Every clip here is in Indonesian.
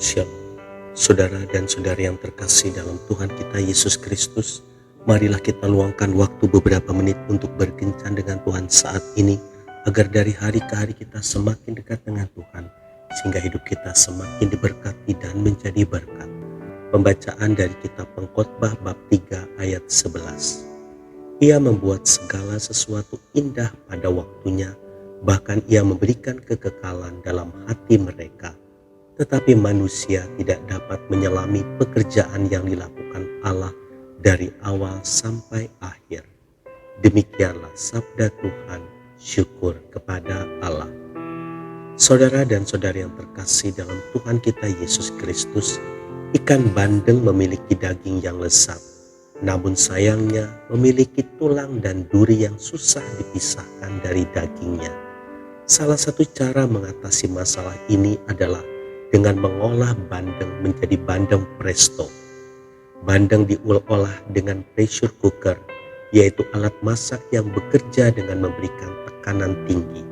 Shalom, saudara dan saudari yang terkasih dalam Tuhan kita Yesus Kristus. Marilah kita luangkan waktu beberapa menit untuk berkencan dengan Tuhan saat ini, agar dari hari ke hari kita semakin dekat dengan Tuhan, sehingga hidup kita semakin diberkati dan menjadi berkat. Pembacaan dari kitab Pengkhotbah bab 3 ayat 11. Ia membuat segala sesuatu indah pada waktunya, bahkan ia memberikan kekekalan dalam hati mereka. Tetapi manusia tidak dapat menyelami pekerjaan yang dilakukan Allah dari awal sampai akhir. Demikianlah sabda Tuhan, syukur kepada Allah. Saudara dan saudari yang terkasih dalam Tuhan kita Yesus Kristus, ikan bandeng memiliki daging yang lezat, namun sayangnya memiliki tulang dan duri yang susah dipisahkan dari dagingnya. Salah satu cara mengatasi masalah ini adalah dengan mengolah bandeng menjadi bandeng presto. Bandeng diolah dengan pressure cooker, yaitu alat masak yang bekerja dengan memberikan tekanan tinggi.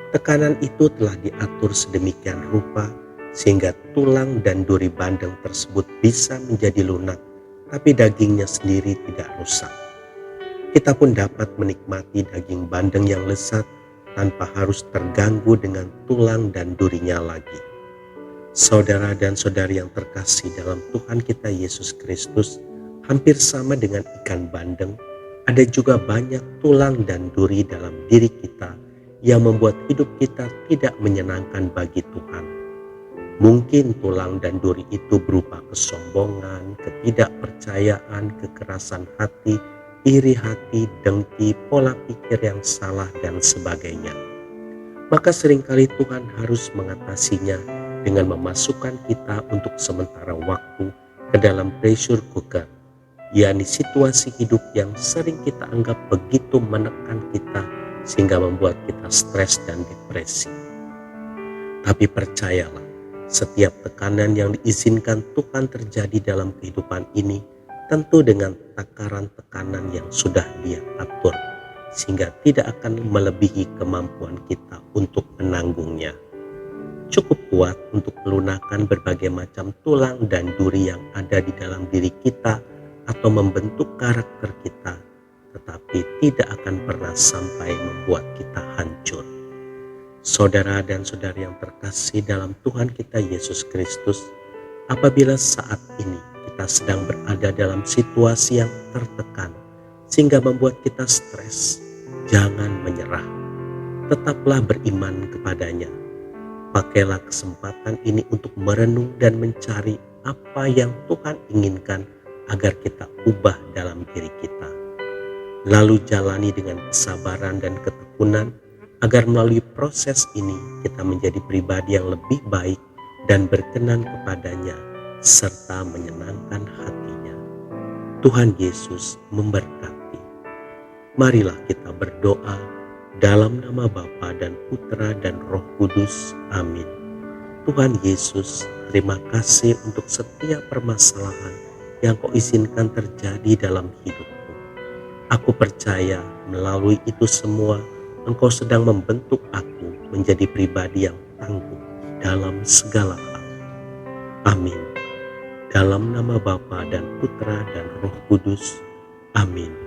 Tekanan itu telah diatur sedemikian rupa sehingga tulang dan duri bandeng tersebut bisa menjadi lunak, tapi dagingnya sendiri tidak rusak. Kita pun dapat menikmati daging bandeng yang lezat tanpa harus terganggu dengan tulang dan durinya lagi. Saudara dan saudari yang terkasih dalam Tuhan kita Yesus Kristus, hampir sama dengan ikan bandeng, ada juga banyak tulang dan duri dalam diri kita yang membuat hidup kita tidak menyenangkan bagi Tuhan. Mungkin tulang dan duri itu berupa kesombongan, ketidakpercayaan, kekerasan hati, iri hati, dengki, pola pikir yang salah, dan sebagainya. Maka seringkali Tuhan harus mengatasinya dengan memasukkan kita untuk sementara waktu ke dalam pressure cooker, yakni situasi hidup yang sering kita anggap begitu menekan kita sehingga membuat kita stres dan depresi. Tapi percayalah, setiap tekanan yang diizinkan Tuhan terjadi dalam kehidupan ini tentu dengan takaran tekanan yang sudah Dia atur, sehingga tidak akan melebihi kemampuan kita untuk menanggungnya. Cukup kuat untuk melunakkan berbagai macam tulang dan duri yang ada di dalam diri kita atau membentuk karakter kita, tetapi tidak akan pernah sampai membuat kita hancur. Saudara dan saudari yang terkasih dalam Tuhan kita Yesus Kristus, apabila saat ini kita sedang berada dalam situasi yang tertekan sehingga membuat kita stres, jangan menyerah. Tetaplah beriman kepadanya. Pakailah kesempatan ini untuk merenung dan mencari apa yang Tuhan inginkan agar kita ubah dalam diri kita. Lalu jalani dengan kesabaran dan ketekunan agar melalui proses ini kita menjadi pribadi yang lebih baik dan berkenan kepadanya serta menyenangkan hatinya. Tuhan Yesus memberkati. Marilah kita berdoa. Dalam nama Bapa dan Putra dan Roh Kudus. Amin. Tuhan Yesus, terima kasih untuk setiap permasalahan yang Kau izinkan terjadi dalam hidupku. Aku percaya melalui itu semua Engkau sedang membentuk aku menjadi pribadi yang tangguh dalam segala hal. Amin. Dalam nama Bapa dan Putra dan Roh Kudus. Amin.